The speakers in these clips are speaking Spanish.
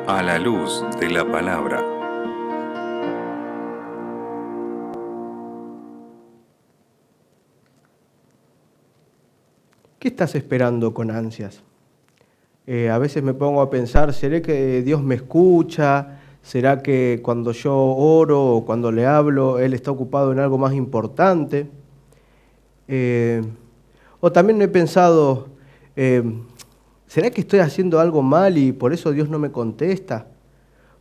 A la luz de la palabra. ¿Qué estás esperando con ansias? A veces me pongo a pensar, ¿será que Dios me escucha? ¿Será que cuando yo oro o cuando le hablo, Él está ocupado en algo más importante? O también he pensado, eh, ¿será que estoy haciendo algo mal y por eso Dios no me contesta?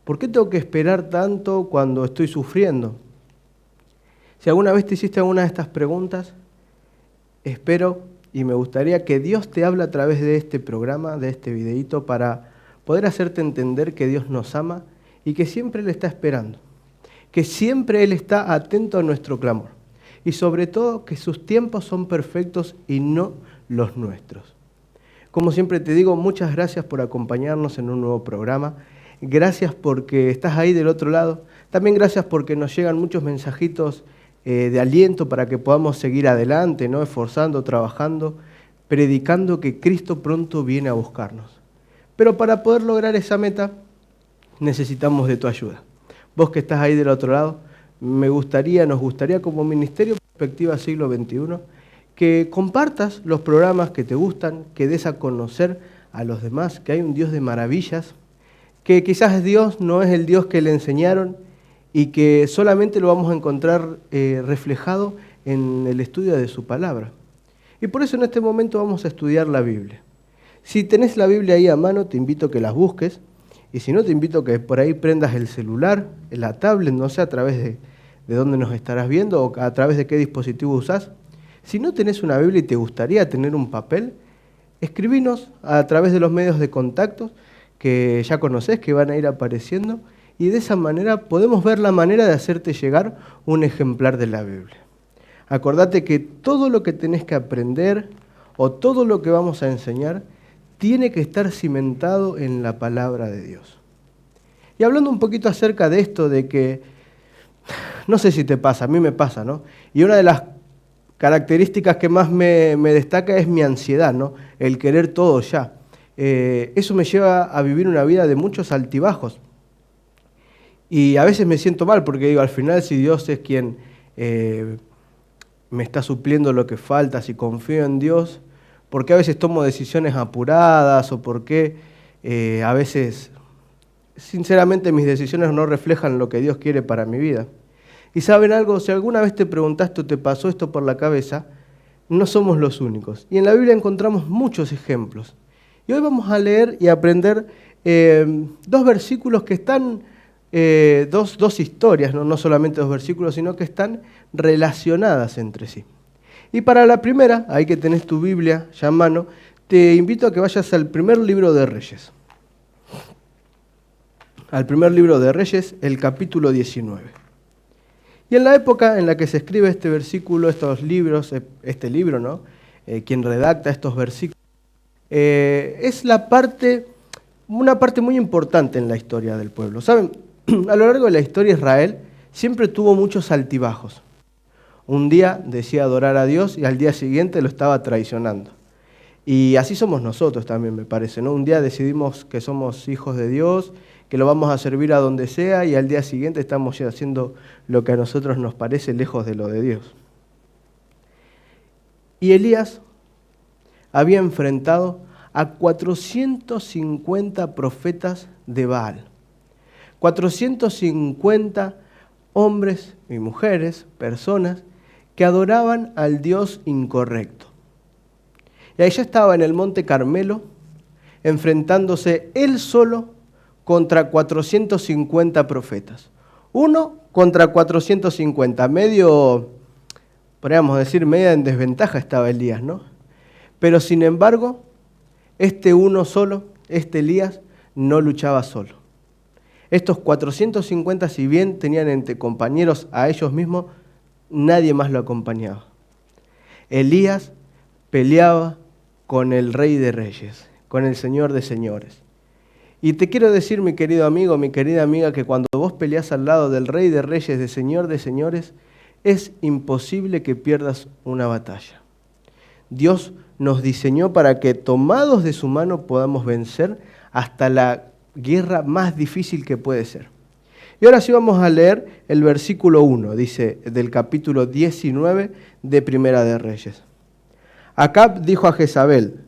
¿Por qué tengo que esperar tanto cuando estoy sufriendo? Si alguna vez te hiciste alguna de estas preguntas, espero y me gustaría que Dios te hable a través de este programa, de este videíto, para poder hacerte entender que Dios nos ama y que siempre Él está esperando, que siempre Él está atento a nuestro clamor y sobre todo que sus tiempos son perfectos y no los nuestros. Como siempre te digo, muchas gracias por acompañarnos en un nuevo programa. Gracias porque estás ahí del otro lado. También gracias porque nos llegan muchos mensajitos de aliento para que podamos seguir adelante, ¿no? Esforzando, trabajando, predicando que Cristo pronto viene a buscarnos. Pero para poder lograr esa meta necesitamos de tu ayuda. Vos que estás ahí del otro lado, nos gustaría como Ministerio Perspectiva Siglo XXI, que compartas los programas que te gustan, que des a conocer a los demás que hay un Dios de maravillas, que quizás Dios no es el Dios que le enseñaron y que solamente lo vamos a encontrar reflejado en el estudio de su palabra. Y por eso en este momento vamos a estudiar la Biblia. Si tenés la Biblia ahí a mano, te invito a que las busques, y si no, te invito a que por ahí prendas el celular, la tablet, no sé a través de dónde nos estarás viendo o a través de qué dispositivo usás. Si no tenés una Biblia y te gustaría tener un papel, escribinos a través de los medios de contacto que ya conocés, que van a ir apareciendo, y de esa manera podemos ver la manera de hacerte llegar un ejemplar de la Biblia. Acordate que todo lo que tenés que aprender o todo lo que vamos a enseñar tiene que estar cimentado en la palabra de Dios. Y hablando un poquito acerca de esto, de que, no sé si te pasa, a mí me pasa, ¿no? Y una de las características que más me destaca es mi ansiedad, ¿no? El querer todo ya. Eso me lleva a vivir una vida de muchos altibajos. Y a veces me siento mal porque digo, al final si Dios es quien me está supliendo lo que falta, si confío en Dios, ¿por qué a veces tomo decisiones apuradas o por qué a veces, sinceramente, mis decisiones no reflejan lo que Dios quiere para mi vida? Y ¿saben algo? Si alguna vez te preguntaste o te pasó esto por la cabeza, no somos los únicos. Y en la Biblia encontramos muchos ejemplos. Y hoy vamos a leer y aprender dos versículos que están, dos historias, no solamente dos versículos, sino que están relacionadas entre sí. Y para la primera, ahí que tenés tu Biblia ya en mano, te invito a que vayas al primer libro de Reyes. Al primer libro de Reyes, el capítulo 19. Y en la época en la que se escribe este versículo, estos libros, este libro, ¿no? Quien redacta estos versículos, es una parte muy importante en la historia del pueblo. ¿Saben? A lo largo de la historia Israel siempre tuvo muchos altibajos. Un día decía adorar a Dios y al día siguiente lo estaba traicionando. Y así somos nosotros también, me parece, ¿no? Un día decidimos que somos hijos de Dios, que lo vamos a servir a donde sea, y al día siguiente estamos ya haciendo lo que a nosotros nos parece lejos de lo de Dios. Y Elías había enfrentado a 450 profetas de Baal. 450 hombres y mujeres, personas, que adoraban al Dios incorrecto. Y ahí ya estaba en el Monte Carmelo, enfrentándose él solo contra 450 profetas. Uno contra 450, podríamos decir, media en desventaja estaba Elías, ¿no? Pero sin embargo, este uno solo, este Elías, no luchaba solo. Estos 450, si bien tenían entre compañeros a ellos mismos, nadie más lo acompañaba. Elías peleaba con el Rey de Reyes, con el Señor de Señores. Y te quiero decir, mi querido amigo, mi querida amiga, que cuando vos peleás al lado del Rey de Reyes, del Señor de Señores, es imposible que pierdas una batalla. Dios nos diseñó para que, tomados de su mano, podamos vencer hasta la guerra más difícil que puede ser. Y ahora sí vamos a leer el versículo 1, dice, del capítulo 19 de Primera de Reyes. Acab dijo a Jezabel,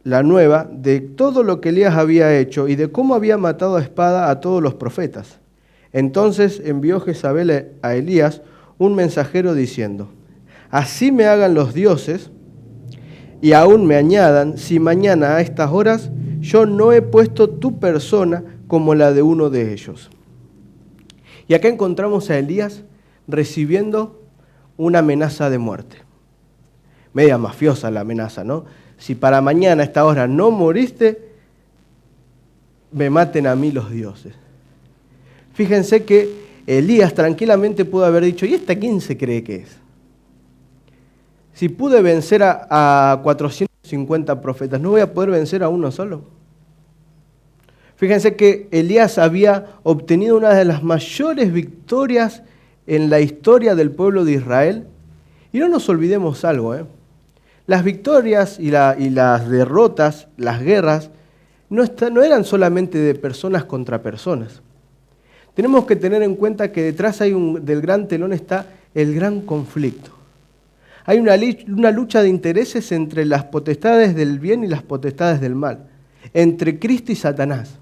la nueva, de todo lo que Elías había hecho y de cómo había matado a espada a todos los profetas. Entonces envió Jezabel a Elías un mensajero diciendo, así me hagan los dioses y aún me añadan, si mañana a estas horas yo no he puesto tu persona como la de uno de ellos. Y acá encontramos a Elías recibiendo una amenaza de muerte. Media mafiosa la amenaza, ¿no? Si para mañana a esta hora no moriste, me maten a mí los dioses. Fíjense que Elías tranquilamente pudo haber dicho, ¿y esta quién se cree que es? Si pude vencer a 450 profetas, ¿no voy a poder vencer a uno solo? Fíjense que Elías había obtenido una de las mayores victorias en la historia del pueblo de Israel. Y no nos olvidemos algo, Las victorias y las derrotas, las guerras, no eran solamente de personas contra personas. Tenemos que tener en cuenta que detrás del gran telón está el gran conflicto. Hay una lucha de intereses entre las potestades del bien y las potestades del mal, entre Cristo y Satanás.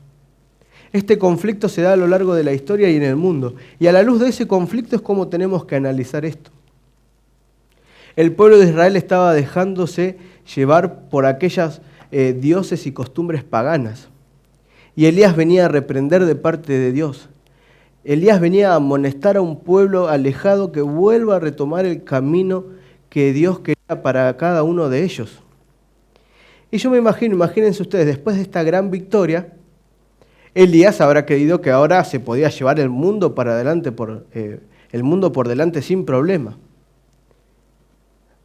Este conflicto se da a lo largo de la historia y en el mundo. Y a la luz de ese conflicto es como tenemos que analizar esto. El pueblo de Israel estaba dejándose llevar por aquellas dioses y costumbres paganas. Y Elías venía a reprender de parte de Dios. Elías venía a amonestar a un pueblo alejado que vuelva a retomar el camino que Dios quería para cada uno de ellos. Y yo me imagínense ustedes, después de esta gran victoria, Elías habrá creído que ahora se podía llevar el mundo por delante sin problema.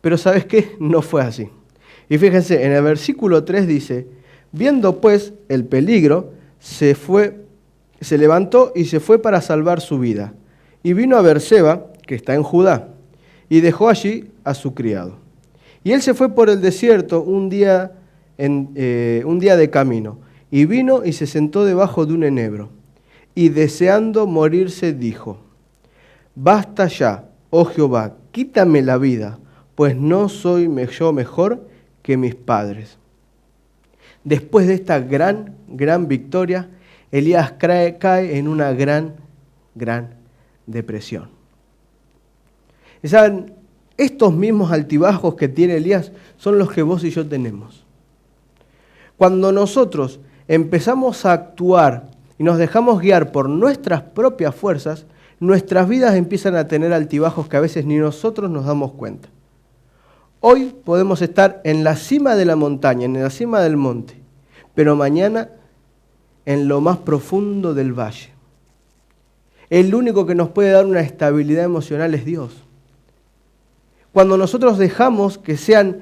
Pero ¿sabes qué? No fue así. Y fíjense, en el versículo 3 dice, viendo pues el peligro, se levantó y se fue para salvar su vida. Y vino a Beerseba, que está en Judá, y dejó allí a su criado. Y él se fue por el desierto un día de camino. Y vino y se sentó debajo de un enebro, y deseando morirse dijo, basta ya, oh Jehová, quítame la vida, pues no soy yo mejor que mis padres. Después de esta gran victoria, Elías cae en una gran depresión. Y saben, estos mismos altibajos que tiene Elías son los que vos y yo tenemos. Cuando nosotros empezamos a actuar y nos dejamos guiar por nuestras propias fuerzas, nuestras vidas empiezan a tener altibajos que a veces ni nosotros nos damos cuenta. Hoy podemos estar en la cima de la montaña, en la cima del monte, pero mañana en lo más profundo del valle. El único que nos puede dar una estabilidad emocional es Dios. Cuando nosotros dejamos que sean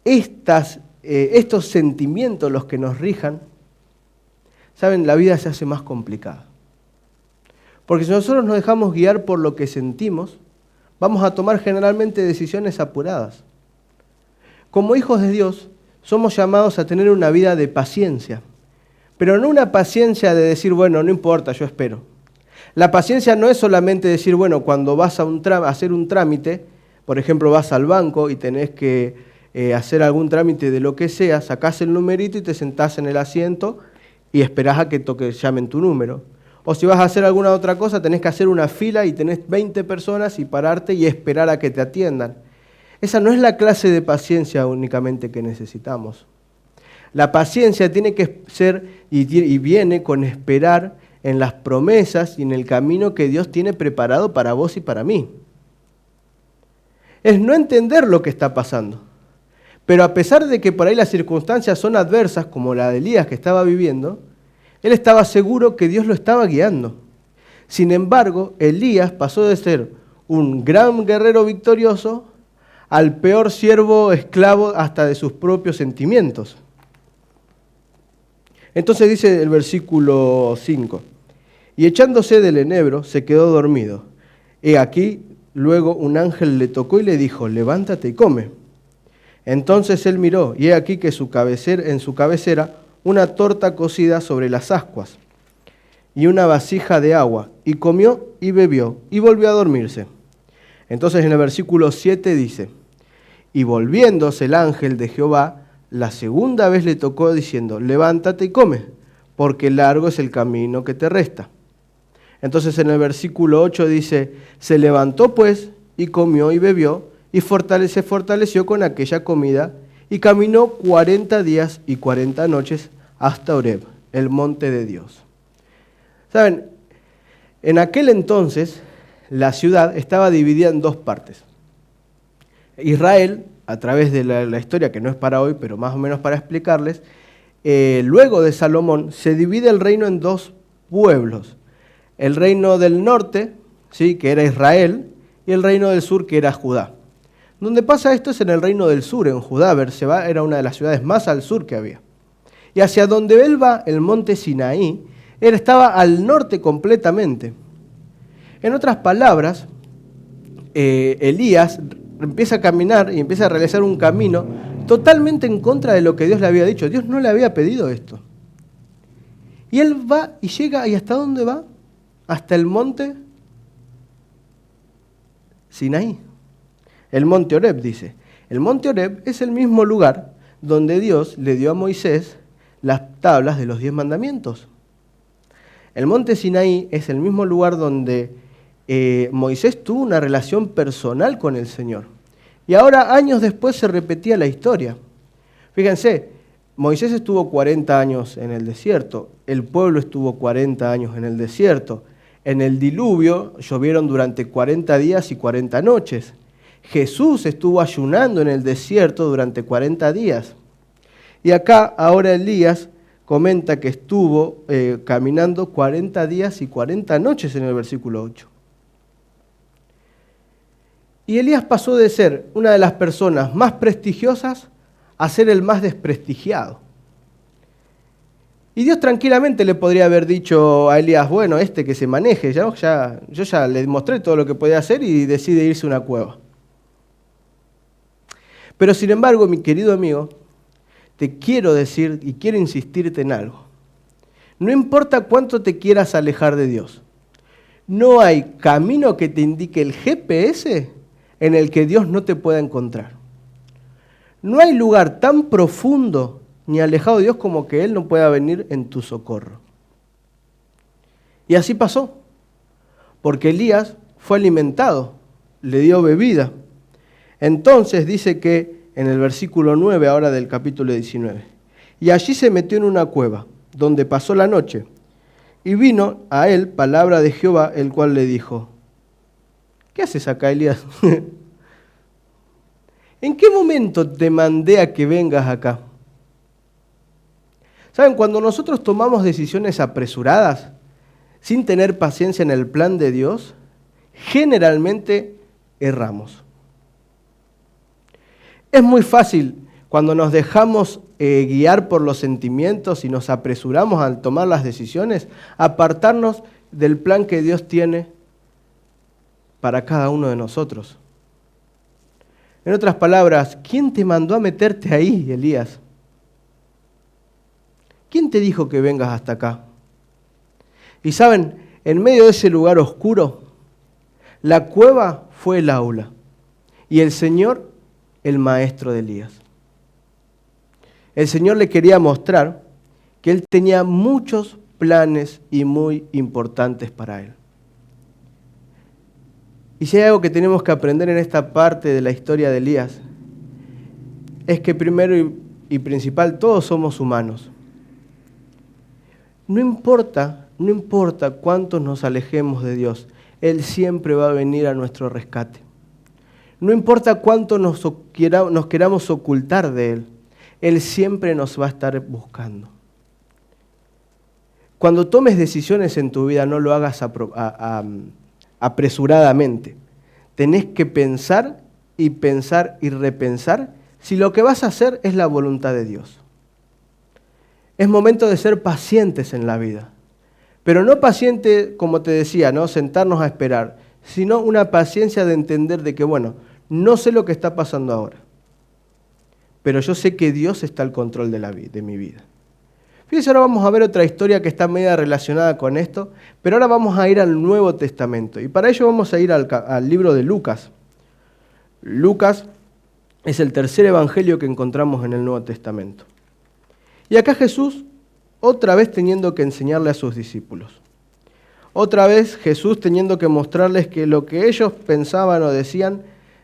estos sentimientos los que nos rijan, ¿saben? La vida se hace más complicada. Porque si nosotros nos dejamos guiar por lo que sentimos, vamos a tomar generalmente decisiones apuradas. Como hijos de Dios, somos llamados a tener una vida de paciencia, pero no una paciencia de decir, bueno, no importa, yo espero. La paciencia no es solamente decir, bueno, cuando vas a hacer un trámite, por ejemplo, vas al banco y tenés que hacer algún trámite de lo que sea, sacás el numerito y te sentás en el asiento y esperás a que llamen tu número. O si vas a hacer alguna otra cosa, tenés que hacer una fila y tenés 20 personas y pararte y esperar a que te atiendan. Esa no es la clase de paciencia únicamente que necesitamos. La paciencia tiene que ser y viene con esperar en las promesas y en el camino que Dios tiene preparado para vos y para mí. Es no entender lo que está pasando. Pero a pesar de que por ahí las circunstancias son adversas, como la de Elías que estaba viviendo, él estaba seguro que Dios lo estaba guiando. Sin embargo, Elías pasó de ser un gran guerrero victorioso al peor siervo esclavo hasta de sus propios sentimientos. Entonces dice el versículo 5, y echándose del enebro se quedó dormido. He aquí, luego un ángel le tocó y le dijo, levántate y come. Entonces él miró, y he aquí que en su cabecera una torta cocida sobre las ascuas y una vasija de agua, y comió y bebió, y volvió a dormirse. Entonces en el versículo 7 dice, y volviéndose el ángel de Jehová, la segunda vez le tocó diciendo, levántate y come, porque largo es el camino que te resta. Entonces en el versículo 8 dice, se levantó pues, y comió y bebió, y se fortaleció con aquella comida, y caminó 40 días y 40 noches hasta Horeb, el monte de Dios. Saben, en aquel entonces la ciudad estaba dividida en dos partes. Israel, a través de la historia, que no es para hoy, pero más o menos para explicarles, luego de Salomón se divide el reino en dos pueblos. El reino del norte, ¿sí?, que era Israel, y el reino del sur, que era Judá. Donde pasa esto es en el reino del sur, en Judá. Berseba era una de las ciudades más al sur que había. Y hacia donde él va, el monte Sinaí, él estaba al norte completamente. En otras palabras, Elías empieza a caminar y empieza a realizar un camino totalmente en contra de lo que Dios le había dicho. Dios no le había pedido esto. Y él va y llega, ¿y hasta dónde va? Hasta el monte Sinaí. El monte Horeb, dice. El monte Horeb es el mismo lugar donde Dios le dio a Moisés las tablas de los 10 mandamientos. El monte Sinaí es el mismo lugar donde Moisés tuvo una relación personal con el Señor. Y ahora, años después, se repetía la historia. Fíjense, Moisés estuvo 40 años en el desierto, el pueblo estuvo 40 años en el desierto. En el diluvio llovieron durante 40 días y 40 noches. Jesús estuvo ayunando en el desierto durante 40 días. Y acá, ahora Elías comenta que estuvo caminando 40 días y 40 noches en el versículo 8. Y Elías pasó de ser una de las personas más prestigiosas a ser el más desprestigiado. Y Dios tranquilamente le podría haber dicho a Elías, bueno, que se maneje, yo ya le mostré todo lo que podía hacer y decide irse a una cueva. Pero sin embargo, mi querido amigo, te quiero decir y quiero insistirte en algo. No importa cuánto te quieras alejar de Dios, no hay camino que te indique el GPS en el que Dios no te pueda encontrar. No hay lugar tan profundo ni alejado de Dios como que Él no pueda venir en tu socorro. Y así pasó, porque Elías fue alimentado, le dio bebida. Entonces dice que en el versículo 9 ahora del capítulo 19, y allí se metió en una cueva, donde pasó la noche, y vino a él palabra de Jehová, el cual le dijo, ¿qué haces acá, Elías? ¿En qué momento te mandé a que vengas acá? ¿Saben? Cuando nosotros tomamos decisiones apresuradas, sin tener paciencia en el plan de Dios, generalmente erramos. Es muy fácil cuando nos dejamos guiar por los sentimientos y nos apresuramos al tomar las decisiones, apartarnos del plan que Dios tiene para cada uno de nosotros. En otras palabras, ¿quién te mandó a meterte ahí, Elías? ¿Quién te dijo que vengas hasta acá? Y saben, en medio de ese lugar oscuro, la cueva fue el aula y el Señor el maestro de Elías. El Señor le quería mostrar que Él tenía muchos planes y muy importantes para él. Y si hay algo que tenemos que aprender en esta parte de la historia de Elías, es que primero y principal, todos somos humanos. No importa cuántos nos alejemos de Dios, Él siempre va a venir a nuestro rescate. No importa cuánto nos queramos ocultar de Él, Él siempre nos va a estar buscando. Cuando tomes decisiones en tu vida, no lo hagas apresuradamente. Tenés que pensar y repensar si lo que vas a hacer es la voluntad de Dios. Es momento de ser pacientes en la vida. Pero no paciente, como te decía, ¿no? Sentarnos a esperar, sino una paciencia de entender de que, bueno, no sé lo que está pasando ahora, pero yo sé que Dios está al control de mi vida. Fíjense, ahora vamos a ver otra historia que está media relacionada con esto, pero ahora vamos a ir al Nuevo Testamento. Y para ello vamos a ir al libro de Lucas. Lucas es el tercer evangelio que encontramos en el Nuevo Testamento. Y acá Jesús, otra vez teniendo que enseñarle a sus discípulos. Otra vez Jesús teniendo que mostrarles que lo que ellos pensaban o decían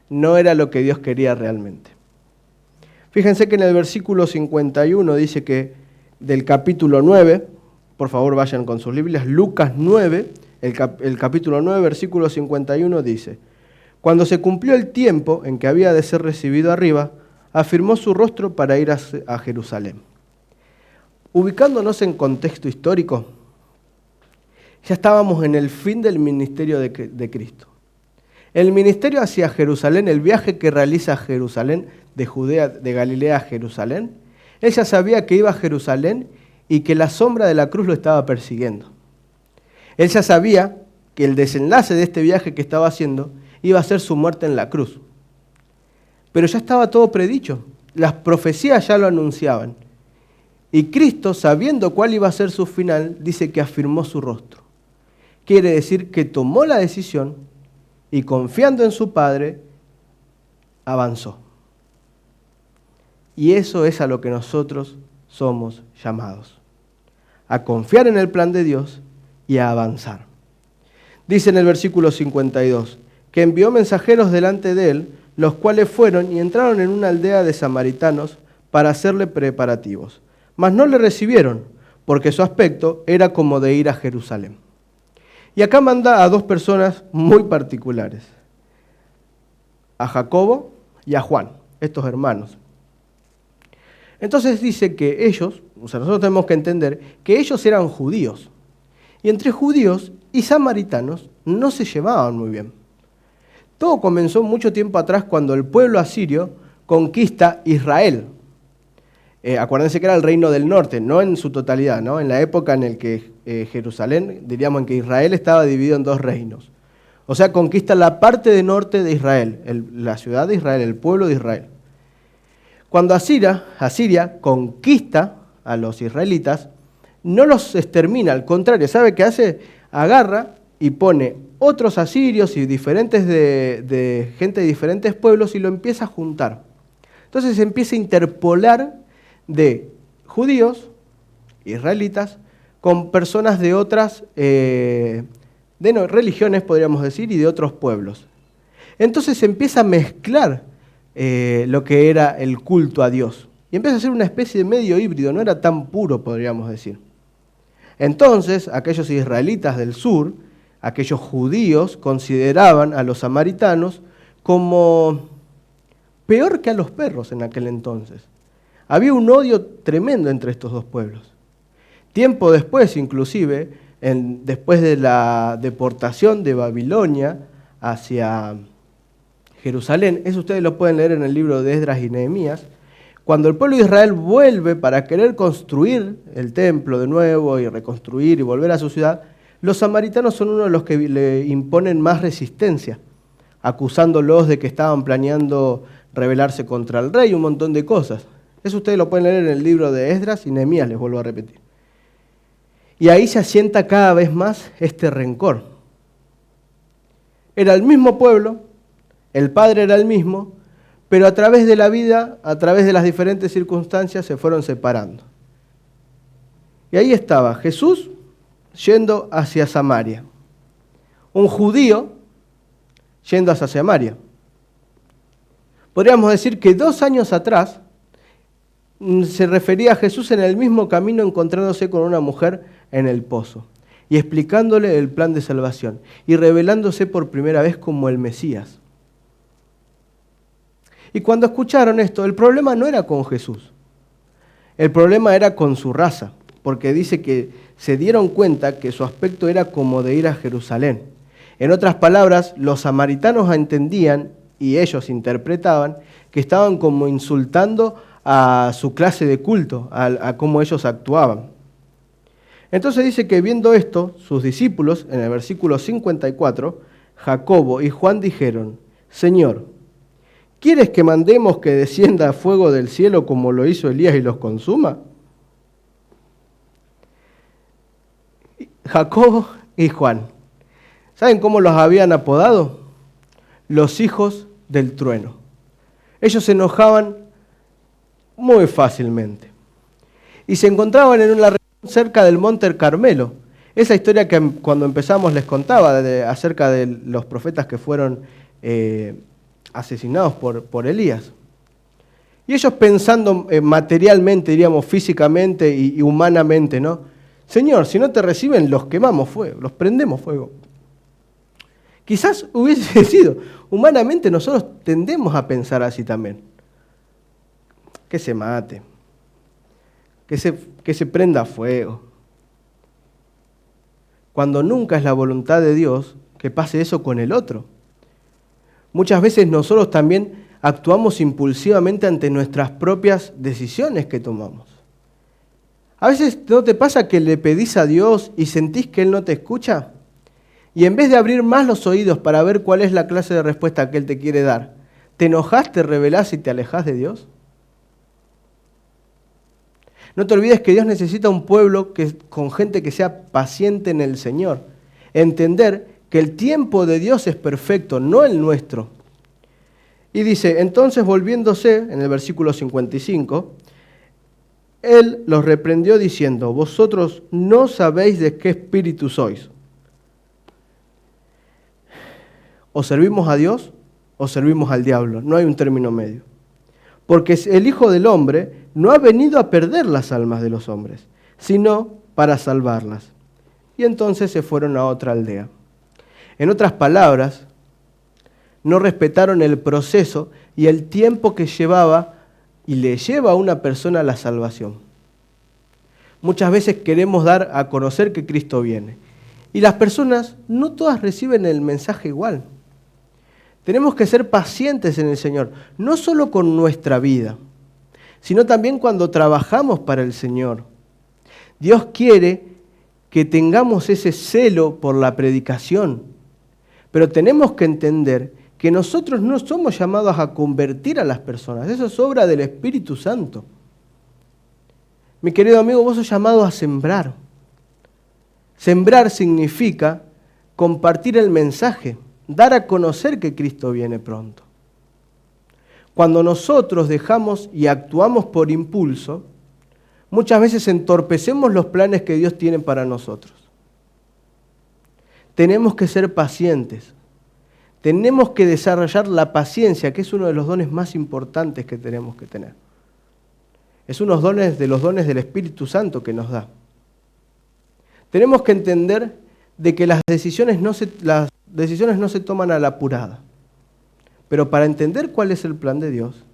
no era lo que Dios quería realmente. Fíjense que en el versículo 51 dice que del capítulo 9, por favor vayan con sus Biblias, Lucas 9, el capítulo 9, versículo 51 dice: cuando se cumplió el tiempo en que había de ser recibido arriba, afirmó su rostro para ir a Jerusalén. Ubicándonos en contexto histórico, ya estábamos en el fin del ministerio de Cristo. El ministerio hacia Jerusalén, el viaje que realiza a Jerusalén, de Judea, de Galilea a Jerusalén, él ya sabía que iba a Jerusalén y que la sombra de la cruz lo estaba persiguiendo. Él ya sabía que el desenlace de este viaje que estaba haciendo iba a ser su muerte en la cruz. Pero ya estaba todo predicho, las profecías ya lo anunciaban. Y Cristo, sabiendo cuál iba a ser su final, dice que afirmó su rostro. Quiere decir que tomó la decisión y confiando en su Padre, avanzó. Y eso es a lo que nosotros somos llamados, a confiar en el plan de Dios y a avanzar. Dice en el versículo 52, que envió mensajeros delante de él, los cuales fueron y entraron en una aldea de samaritanos para hacerle preparativos. Mas no le recibieron, porque su aspecto era como de ir a Jerusalén. Y acá manda a dos personas muy particulares, a Jacobo y a Juan, estos hermanos. Entonces dice que ellos, nosotros tenemos que entender que ellos eran judíos. Y entre judíos y samaritanos no se llevaban muy bien. Todo comenzó mucho tiempo atrás cuando el pueblo asirio conquista Israel. Acuérdense que era el reino del norte, no en su totalidad, ¿no? En la época en la que Jerusalén, diríamos en que Israel estaba dividido en dos reinos. O sea, conquista la parte de norte de Israel, la ciudad de Israel, el pueblo de Israel. Cuando Asiria conquista a los israelitas, no los extermina, al contrario, ¿sabe qué hace? Agarra y pone otros asirios y diferentes de gente de diferentes pueblos y lo empieza a juntar. Entonces se empieza a interpolar de judíos, israelitas, con personas de otras religiones, podríamos decir, y de otros pueblos. Entonces se empieza a mezclar lo que era el culto a Dios. Y empieza a ser una especie de medio híbrido, no era tan puro, podríamos decir. Entonces, aquellos israelitas del sur, aquellos judíos, consideraban a los samaritanos como peor que a los perros en aquel entonces. Había un odio tremendo entre estos dos pueblos. Tiempo después, inclusive, después de la deportación de Babilonia hacia Jerusalén, eso ustedes lo pueden leer en el libro de Esdras y Nehemías, cuando el pueblo de Israel vuelve para querer construir el templo de nuevo y reconstruir y volver a su ciudad, los samaritanos son uno de los que le imponen más resistencia, acusándolos de que estaban planeando rebelarse contra el rey y un montón de cosas. Eso ustedes lo pueden leer en el libro de Esdras y Nehemías, les vuelvo a repetir. Y ahí se asienta cada vez más este rencor. Era el mismo pueblo, el padre era el mismo, pero a través de la vida, a través de las diferentes circunstancias, se fueron separando. Y ahí estaba Jesús yendo hacia Samaria, un judío yendo hacia Samaria. Podríamos decir que 2 años atrás se refería a Jesús en el mismo camino encontrándose con una mujer en el pozo y explicándole el plan de salvación y revelándose por primera vez como el Mesías. Y cuando escucharon esto, el problema no era con Jesús, el problema era con su raza, porque dice que se dieron cuenta que su aspecto era como de ir a Jerusalén. En otras palabras, los samaritanos entendían y ellos interpretaban que estaban como insultando a su clase de culto, a cómo ellos actuaban. Entonces dice que viendo esto, sus discípulos, en el versículo 54, Jacobo y Juan dijeron: Señor, ¿quieres que mandemos que descienda fuego del cielo como lo hizo Elías y los consuma? Jacobo y Juan. ¿Saben cómo los habían apodado? Los hijos del trueno. Ellos se enojaban muy fácilmente. Y se encontraban en una región cerca del Monte Carmelo. Esa historia que cuando empezamos les contaba acerca de los profetas que fueron asesinados por Elías. Y ellos pensando materialmente, diríamos físicamente y humanamente, ¿no? Señor, si no te reciben, los quemamos fuego, los prendemos fuego. Quizás hubiese sido. Humanamente nosotros tendemos a pensar así también. Que se mate, que se prenda fuego. Cuando nunca es la voluntad de Dios que pase eso con el otro. Muchas veces nosotros también actuamos impulsivamente ante nuestras propias decisiones que tomamos. A veces ¿no te pasa que le pedís a Dios y sentís que Él no te escucha? Y en vez de abrir más los oídos para ver cuál es la clase de respuesta que Él te quiere dar, ¿te enojás, te rebelás y te alejás de Dios? No te olvides que Dios necesita un pueblo con gente que sea paciente en el Señor. Entender que el tiempo de Dios es perfecto, no el nuestro. Y dice, entonces volviéndose, en el versículo 55, Él los reprendió diciendo, vosotros no sabéis de qué espíritu sois. O servimos a Dios o servimos al diablo, no hay un término medio. Porque el Hijo del Hombre no ha venido a perder las almas de los hombres, sino para salvarlas. Y entonces se fueron a otra aldea. En otras palabras, no respetaron el proceso y el tiempo que llevaba y le lleva a una persona la salvación. Muchas veces queremos dar a conocer que Cristo viene. Y las personas no todas reciben el mensaje igual. Tenemos que ser pacientes en el Señor, no solo con nuestra vida, sino también cuando trabajamos para el Señor. Dios quiere que tengamos ese celo por la predicación, pero tenemos que entender que nosotros no somos llamados a convertir a las personas, eso es obra del Espíritu Santo. Mi querido amigo, vos sos llamado a sembrar. Sembrar significa compartir el mensaje, dar a conocer que Cristo viene pronto. Cuando nosotros dejamos y actuamos por impulso, muchas veces entorpecemos los planes que Dios tiene para nosotros. Tenemos que ser pacientes. Tenemos que desarrollar la paciencia, que es uno de los dones más importantes que tenemos que tener. Es uno de los dones del Espíritu Santo que nos da. Tenemos que entender de que las decisiones no se toman a la apurada. Pero para entender cuál es el plan de Dios,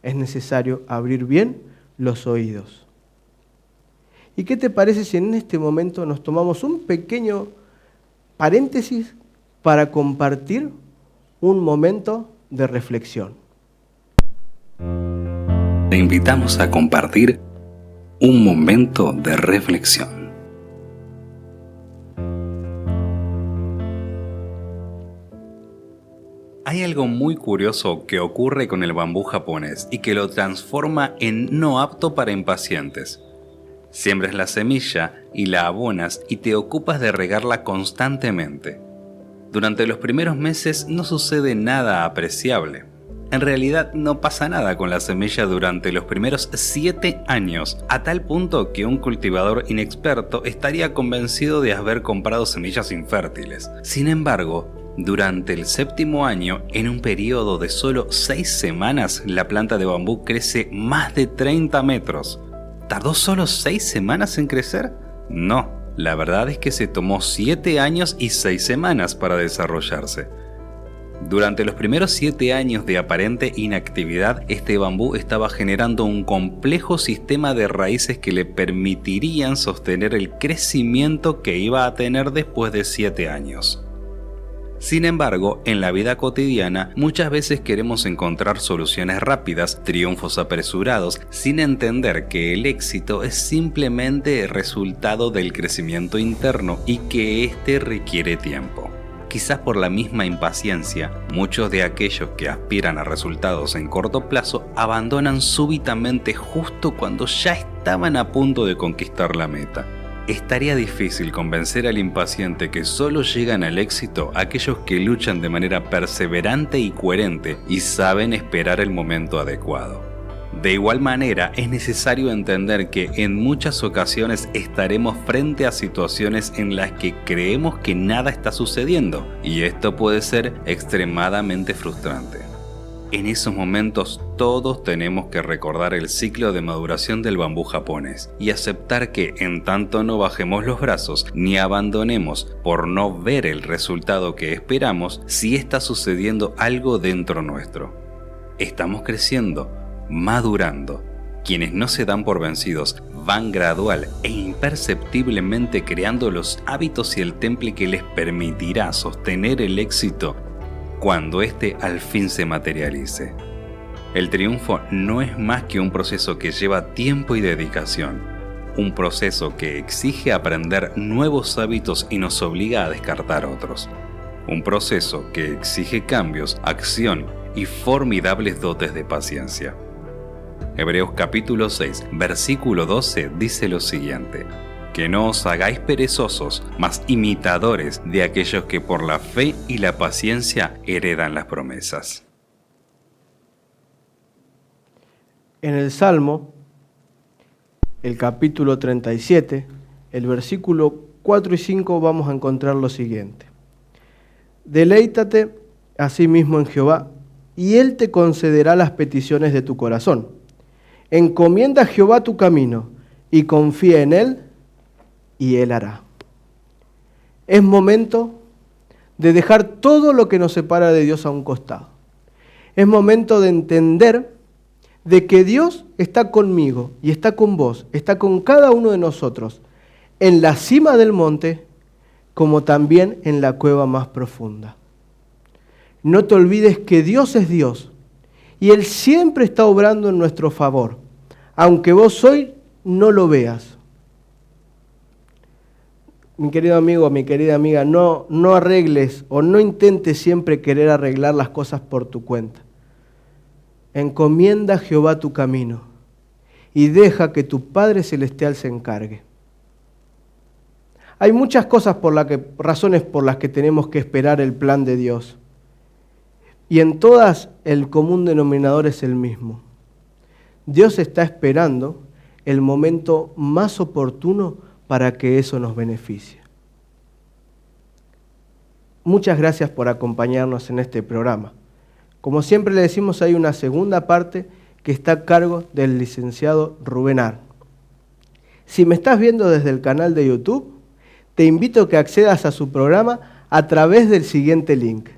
es necesario abrir bien los oídos. ¿Y qué te parece si en este momento nos tomamos un pequeño paréntesis para compartir un momento de reflexión? Te invitamos a compartir un momento de reflexión. Hay algo muy curioso que ocurre con el bambú japonés y que lo transforma en no apto para impacientes. Siembras la semilla y la abonas y te ocupas de regarla constantemente. Durante los primeros meses no sucede nada apreciable. En realidad no pasa nada con la semilla durante los primeros 7 años, a tal punto que un cultivador inexperto estaría convencido de haber comprado semillas infértiles. Sin embargo, durante el 7º año, en un periodo de solo 6 semanas, la planta de bambú crece más de 30 metros. ¿Tardó solo 6 semanas en crecer? No, la verdad es que se tomó 7 años y 6 semanas para desarrollarse. Durante los primeros 7 años de aparente inactividad, este bambú estaba generando un complejo sistema de raíces que le permitirían sostener el crecimiento que iba a tener después de 7 años. Sin embargo, en la vida cotidiana muchas veces queremos encontrar soluciones rápidas, triunfos apresurados, sin entender que el éxito es simplemente el resultado del crecimiento interno y que éste requiere tiempo. Quizás por la misma impaciencia, muchos de aquellos que aspiran a resultados en corto plazo abandonan súbitamente justo cuando ya estaban a punto de conquistar la meta. Estaría difícil convencer al impaciente que solo llegan al éxito aquellos que luchan de manera perseverante y coherente y saben esperar el momento adecuado. De igual manera, es necesario entender que en muchas ocasiones estaremos frente a situaciones en las que creemos que nada está sucediendo, y esto puede ser extremadamente frustrante. En esos momentos todos tenemos que recordar el ciclo de maduración del bambú japonés y aceptar que en tanto no bajemos los brazos ni abandonemos por no ver el resultado que esperamos, si está sucediendo algo dentro nuestro. Estamos creciendo, madurando. Quienes no se dan por vencidos van gradual e imperceptiblemente creando los hábitos y el temple que les permitirá sostener el éxito cuando éste al fin se materialice. El triunfo no es más que un proceso que lleva tiempo y dedicación, un proceso que exige aprender nuevos hábitos y nos obliga a descartar otros, un proceso que exige cambios, acción y formidables dotes de paciencia. Hebreos capítulo 6, versículo 12 dice lo siguiente: que no os hagáis perezosos, mas imitadores de aquellos que por la fe y la paciencia heredan las promesas. En el Salmo, el capítulo 37, el versículo 4 y 5, vamos a encontrar lo siguiente: deleítate asimismo en Jehová, y Él te concederá las peticiones de tu corazón. Encomienda a Jehová tu camino, y confía en Él, y Él hará. Es momento de dejar todo lo que nos separa de Dios a un costado. Es momento de entender de que Dios está conmigo y está con vos, está con cada uno de nosotros, en la cima del monte, como también en la cueva más profunda. No te olvides que Dios es Dios y Él siempre está obrando en nuestro favor, aunque vos hoy no lo veas. Mi querido amigo, mi querida amiga, no arregles o no intentes siempre querer arreglar las cosas por tu cuenta. Encomienda a Jehová tu camino y deja que tu Padre Celestial se encargue. Hay muchas cosas razones por las que tenemos que esperar el plan de Dios. Y en todas el común denominador es el mismo. Dios está esperando el momento más oportuno para que eso nos beneficie. Muchas gracias por acompañarnos en este programa. Como siempre le decimos, hay una segunda parte que está a cargo del licenciado Rubén Ar. Si me estás viendo desde el canal de YouTube, te invito a que accedas a su programa a través del siguiente link.